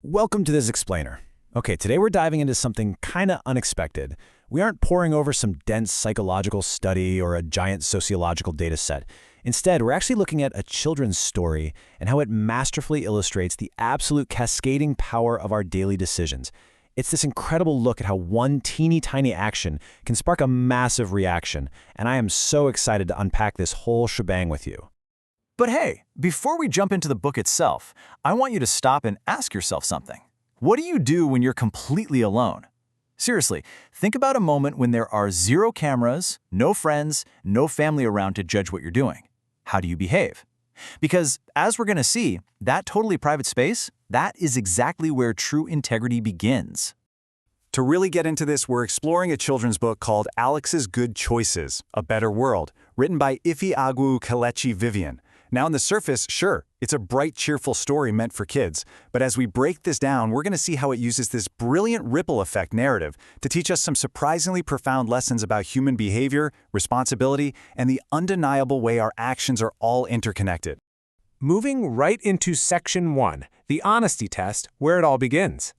Welcome to this explainer. Okay, today we're diving into something kind of unexpected. We aren't poring over some dense psychological study or a giant sociological data set. Instead, we're actually looking at a children's story and how it masterfully illustrates the absolute cascading power of our daily decisions. It's this incredible look at how one teeny tiny action can spark a massive reaction, and I am so excited to unpack this whole shebang with you. But hey, before we jump into the book itself, I want you to stop and ask yourself something. What do you do when you're completely alone? Seriously, think about a moment when there are zero cameras, no friends, no family around to judge what you're doing. How do you behave? Because, as we're going to see, that totally private space, that is exactly where true integrity begins. To really get into this, we're exploring a children's book called Alex's Good Choices, A Better World, written by Ifeagwu Kelechi Vivian. Now, on the surface, sure, it's a bright, cheerful story meant for kids, but as we break this down, we're going to see how it uses this brilliant ripple effect narrative to teach us some surprisingly profound lessons about human behavior, responsibility, and the undeniable way our actions are all interconnected. Moving right into Section 1, the honesty test, where it all begins.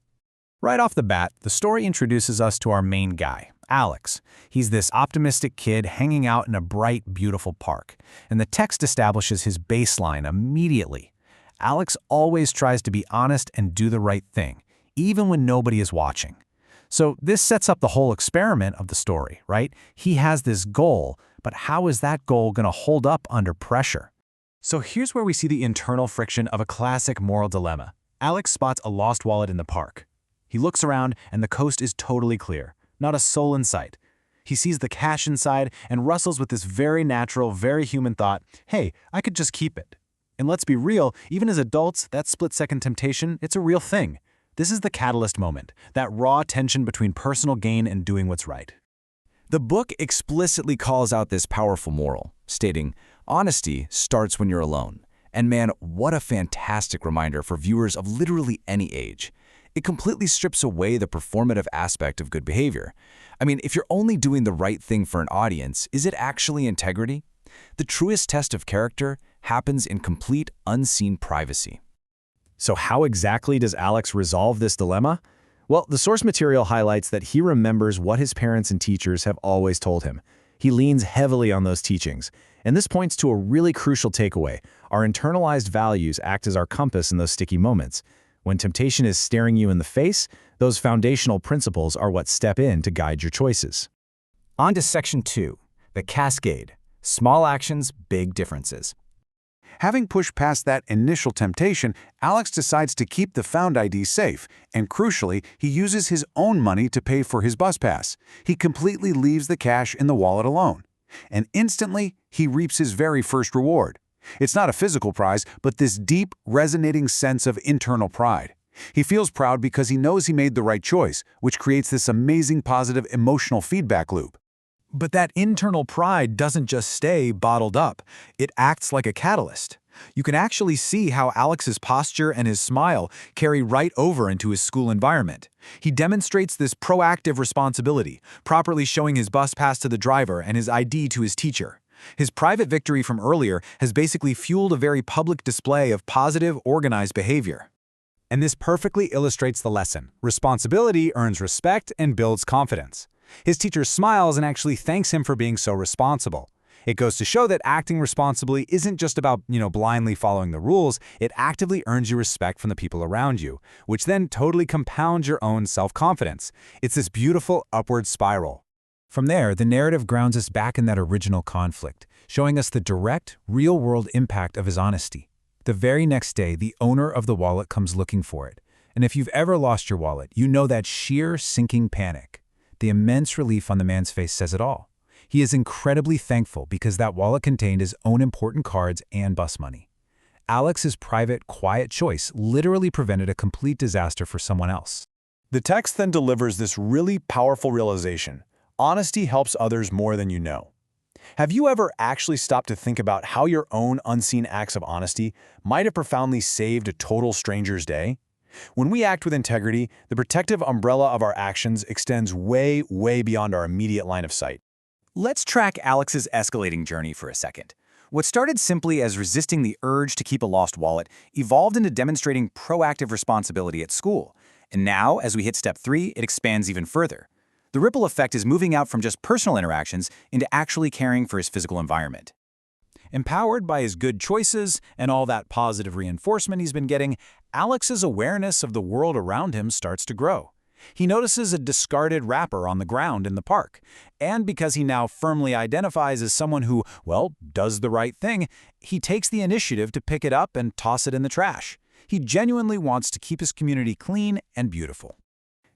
Right off the bat, the story introduces us to our main guy, Alex. He's this optimistic kid hanging out in a bright, beautiful park, and the text establishes his baseline immediately. Alex always tries to be honest and do the right thing, even when nobody is watching. So this sets up the whole experiment of the story, right? He has this goal, but how is that goal going to hold up under pressure? So here's where we see the internal friction of a classic moral dilemma. Alex spots a lost wallet in the park. He looks around and the coast is totally clear. Not a soul in sight. He sees the cash inside and wrestles with this very natural, very human thought, hey, I could just keep it. And let's be real, even as adults, that split-second temptation, it's a real thing. This is the catalyst moment, that raw tension between personal gain and doing what's right. The book explicitly calls out this powerful moral, stating, honesty starts when you're alone. And man, what a fantastic reminder for viewers of literally any age. It completely strips away the performative aspect of good behavior. I mean, if you're only doing the right thing for an audience, is it actually integrity? The truest test of character happens in complete, unseen privacy. So how exactly does Alex resolve this dilemma? Well, the source material highlights that he remembers what his parents and teachers have always told him. He leans heavily on those teachings, and this points to a really crucial takeaway. Our internalized values act as our compass in those sticky moments. When temptation is staring you in the face, those foundational principles are what step in to guide your choices. On to Section 2, the cascade. Small actions, big differences. Having pushed past that initial temptation, Alex decides to keep the found ID safe, and crucially, he uses his own money to pay for his bus pass. He completely leaves the cash in the wallet alone. And instantly, he reaps his very first reward. It's not a physical prize, but this deep, resonating sense of internal pride. He feels proud because he knows he made the right choice, which creates this amazing positive emotional feedback loop. But that internal pride doesn't just stay bottled up. It acts like a catalyst. You can actually see how Alex's posture and his smile carry right over into his school environment. He demonstrates this proactive responsibility, properly showing his bus pass to the driver and his ID to his teacher. His private victory from earlier has basically fueled a very public display of positive, organized behavior. And this perfectly illustrates the lesson. Responsibility earns respect and builds confidence. His teacher smiles and actually thanks him for being so responsible. It goes to show that acting responsibly isn't just about, blindly following the rules. It actively earns you respect from the people around you, which then totally compounds your own self-confidence. It's this beautiful upward spiral. From there, the narrative grounds us back in that original conflict, showing us the direct, real-world impact of his honesty. The very next day, the owner of the wallet comes looking for it. And if you've ever lost your wallet, you know that sheer sinking panic. The immense relief on the man's face says it all. He is incredibly thankful because that wallet contained his own important cards and bus money. Alex's private, quiet choice literally prevented a complete disaster for someone else. The text then delivers this really powerful realization. Honesty helps others more than you know. Have you ever actually stopped to think about how your own unseen acts of honesty might have profoundly saved a total stranger's day? When we act with integrity, the protective umbrella of our actions extends way, way beyond our immediate line of sight. Let's track Alex's escalating journey for a second. What started simply as resisting the urge to keep a lost wallet evolved into demonstrating proactive responsibility at school. And now, as we hit step 3, it expands even further. The ripple effect is moving out from just personal interactions into actually caring for his physical environment. Empowered by his good choices and all that positive reinforcement he's been getting, Alex's awareness of the world around him starts to grow. He notices a discarded wrapper on the ground in the park, and because he now firmly identifies as someone who, well, does the right thing, he takes the initiative to pick it up and toss it in the trash. He genuinely wants to keep his community clean and beautiful.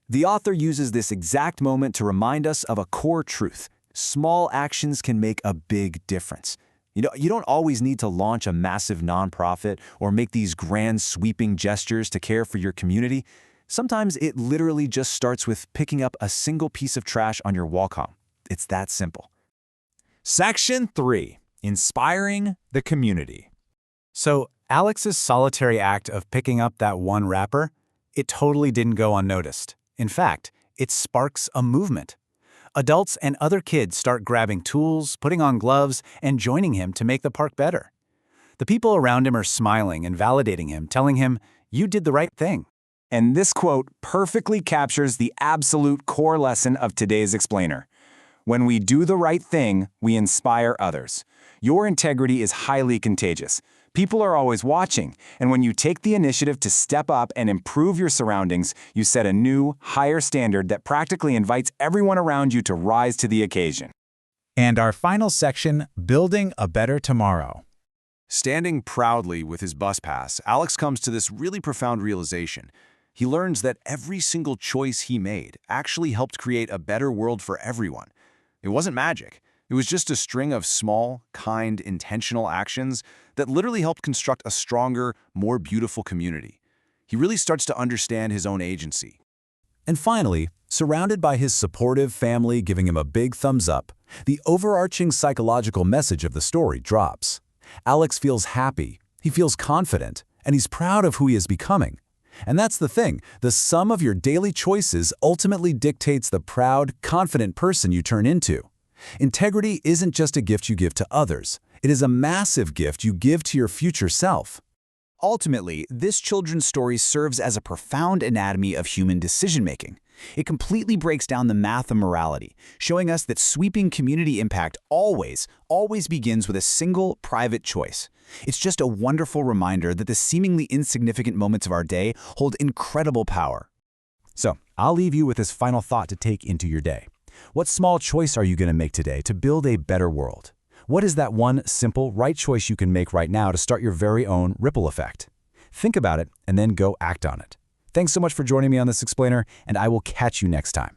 The author uses this exact moment to remind us of a core truth. Small actions can make a big difference. You don't always need to launch a massive nonprofit or make these grand sweeping gestures to care for your community. Sometimes it literally just starts with picking up a single piece of trash on your walk home. It's that simple. Section 3. Inspiring the community. So, Alex's solitary act of picking up that one wrapper, it totally didn't go unnoticed. In fact, it sparks a movement. Adults and other kids start grabbing tools, putting on gloves, and joining him to make the park better. The people around him are smiling and validating him, telling him, "You did the right thing." And this quote perfectly captures the absolute core lesson of today's explainer. When we do the right thing, we inspire others. Your integrity is highly contagious. People are always watching, and when you take the initiative to step up and improve your surroundings, you set a new, higher standard that practically invites everyone around you to rise to the occasion. And our final section, Building a Better Tomorrow. Standing proudly with his bus pass, Alex comes to this really profound realization. He learns that every single choice he made actually helped create a better world for everyone. It wasn't magic. It was just a string of small, kind, intentional actions that literally helped construct a stronger, more beautiful community. He really starts to understand his own agency. And finally, surrounded by his supportive family giving him a big thumbs up, the overarching psychological message of the story drops. Alex feels happy, he feels confident, and he's proud of who he is becoming. And that's the thing, the sum of your daily choices ultimately dictates the proud, confident person you turn into. Integrity isn't just a gift you give to others, it is a massive gift you give to your future self. Ultimately, this children's story serves as a profound anatomy of human decision-making. It completely breaks down the math of morality, showing us that sweeping community impact always begins with a single, private choice. It's just a wonderful reminder that the seemingly insignificant moments of our day hold incredible power. So, I'll leave you with this final thought to take into your day. What small choice are you going to make today to build a better world? What is that one simple, right choice you can make right now to start your very own ripple effect? Think about it and then go act on it. Thanks so much for joining me on this explainer, and I will catch you next time.